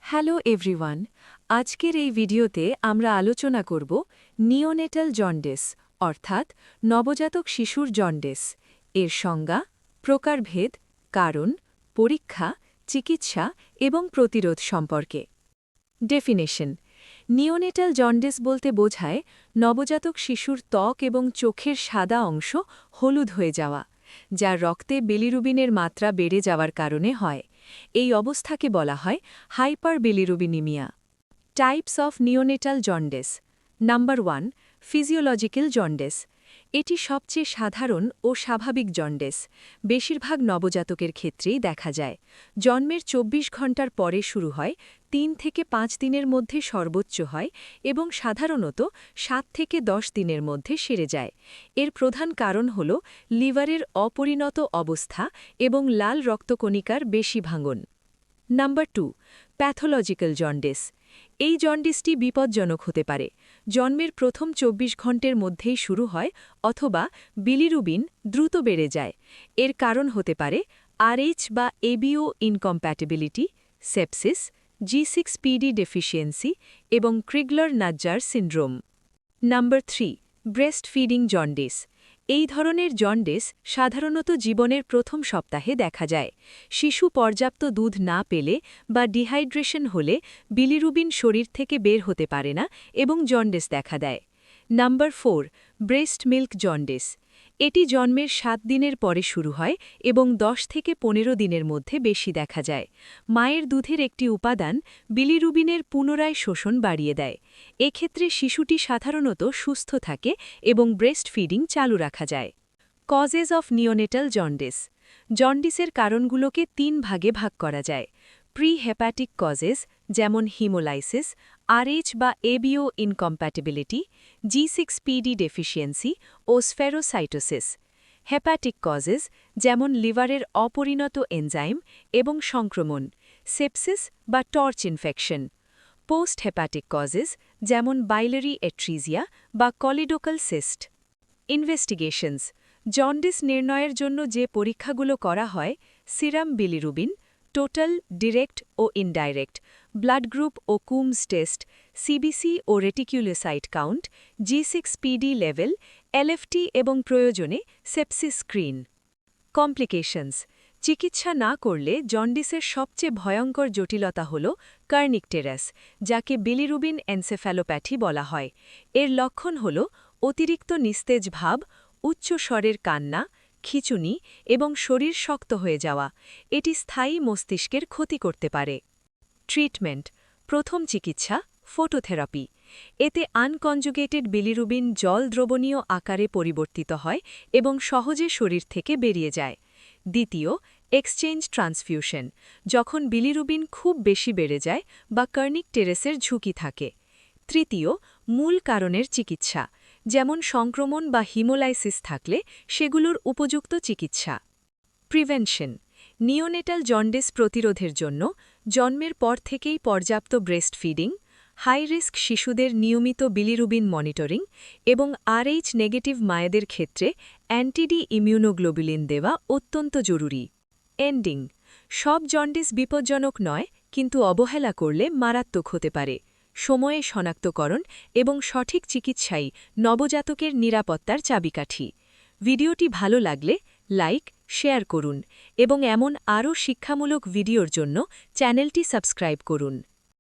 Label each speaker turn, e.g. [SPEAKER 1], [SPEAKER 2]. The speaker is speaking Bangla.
[SPEAKER 1] হ্যালো এভরিওয়ান, আজকের এই ভিডিওতে আমরা আলোচনা করব নিওনেটাল জন্ডিস অর্থাৎ নবজাতক শিশুর জন্ডিস এর সংজ্ঞা, প্রকারভেদ, কারণ, পরীক্ষা, চিকিৎসা এবং প্রতিরোধ সম্পর্কে। ডেফিনেশন: নিওনেটাল জন্ডিস বলতে বোঝায় নবজাতক শিশুর ত্বক এবং চোখের সাদা অংশ হলুদ হয়ে যাওয়া, যা রক্তে বিলিরুবিনের মাত্রা বেড়ে যাওয়ার কারণে হয়। এই অবস্থাকে বলা হয় hyper bilirubinemia. Types of neonatal jaundice. Number 1, physiological jaundice. এটি সবচেয়ে সাধারণ ও স্বাভাবিক জন্ডিস, বেশিরভাগ নবজাতকের ক্ষেত্রেই দেখা যায়। জন্মের ২৪ ঘণ্টার পরে শুরু হয়, ৩ থেকে ৫ দিনের মধ্যে সর্বোচ্চ হয় এবং সাধারণত ৭ থেকে ১০ দিনের মধ্যে সেরে যায়। এর প্রধান কারণ হল লিভারের অপরিণত অবস্থা এবং লাল রক্তকণিকার বেশি ভাঙন। Number 2, pathological jaundice. এই জন্ডিসটি বিপজ্জনক হতে পারে। জন্মের প্রথম ২৪ ঘণ্টার মধ্যেই শুরু হয় অথবা বিলিরুবিন দ্রুত বেড়ে যায়। এর কারণ হতে পারে আরএইচ বা ABO incompatibility, sepsis, G6PD deficiency এবং Crigler Najjar syndrome. Number 3, breast feeding jaundice. এই ধরনের জন্ডিস সাধারণত জীবনের প্রথম সপ্তাহে দেখা যায়। শিশু পর্যাপ্ত দুধ না পেলে বা ডিহাইড্রেশন হলে বিলিরুবিন শরীর থেকে বের হতে পারে না এবং জন্ডিস দেখা দেয়। Number 4, breast milk jaundice. এটি জন্মের ৭ দিনের পরে শুরু হয় এবং ১০ থেকে ১৫ দিনের মধ্যে বেশি দেখা যায়। মায়ের দুধের একটি উপাদান বিলিরুবিনের পুনরায় শোষণ বাড়িয়ে দেয়। এক্ষেত্রে শিশুটি সাধারণত সুস্থ থাকে এবং ব্রেস্ট ফিডিং চালু রাখা যায়। Causes of neonatal jaundice. জন্ডিসের কারণগুলোকে ৩ ভাগে ভাগ করা যায়। প্রি হেপাটিক কজেস যেমন হিমোলাইসিস, আরএইচ বা এবিও ইনকম্প্যাটিবিলিটি, G6PD ডেফিসিয়েন্সি ও স্ফেরোসাইটোসিস। হেপাটিক কজেস যেমন লিভারের অপরিণত এনজাইম এবং সংক্রমণ, সেপসিস বা TORCH infection. Post hepatic causes যেমন বাইলারি এট্রিজিয়া বা কলিডোকাল সিস্ট। ইনভেস্টিগেশনস। জন্ডিস নির্ণয়ের জন্য যে পরীক্ষাগুলো করা হয়: সিরাম বিলিরুবিন, টোটাল, ডিরেক্ট ও ইনডাইরেক্ট, ব্লাড গ্রুপ ও কুমস টেস্ট, সিবিসি ও reticulocyte count, G6PD level, LFT এবং প্রয়োজনে সেপসিস স্ক্রিন। কমপ্লিকেশনস। চিকিৎসা না করলে জন্ডিসের সবচেয়ে ভয়ঙ্কর জটিলতা হল কার্নিকটেরাস, যাকে বিলিরুবিন এনসেফ্যালোপ্যাথি বলা হয়। এর লক্ষণ হল অতিরিক্ত নিস্তেজ ভাব, উচ্চ স্বরের কান্না, খিঁচুনি এবং শরীর শক্ত হয়ে যাওয়া। এটি স্থায়ী মস্তিষ্কের ক্ষতি করতে পারে। ট্রিটমেন্ট। প্রথম চিকিৎসা ফটোথেরাপি। এতে আনকনজুগেটেড বিলিরুবিন জল দ্রবণীয় আকারে পরিবর্তিত হয় এবং সহজে শরীর থেকে বেরিয়ে যায়। দ্বিতীয়, এক্সচেঞ্জ ট্রান্সফিউশন, যখন বিলিরুবিন খুব বেশি বেড়ে যায় বা কার্নিকটেরাসের ঝুঁকি থাকে। তৃতীয়, মূল কারণের চিকিৎসা, যেমন সংক্রমণ বা হিমোলাইসিস থাকলে সেগুলোর উপযুক্ত চিকিৎসা। প্রিভেনশন। নিওনেটাল জন্ডিস প্রতিরোধের জন্য জন্মের পর থেকেই পর্যাপ্ত ব্রেস্ট ফিডিং, হাই রিস্ক শিশুদের নিয়মিত বিলিরুবিন মনিটরিং এবং আরএইচ নেগেটিভ মায়েদের ক্ষেত্রে অ্যান্টিডি ইমিউনোগ্লোবুলিন দেওয়া অত্যন্ত জরুরি। এন্ডিং। সব জন্ডিস বিপজ্জনক নয়, কিন্তু অবহেলা করলে মারাত্মক হতে পারে। সময়ে শনাক্তকরণ এবং সঠিক চিকিৎসাই নবজাতকের নিরাপত্তার চাবিকাঠি। ভিডিওটি ভালো লাগলে লাইক, শেয়ার করুন এবং এমন আরও শিক্ষামূলক ভিডিওর জন্য চ্যানেলটি সাবস্ক্রাইব করুন।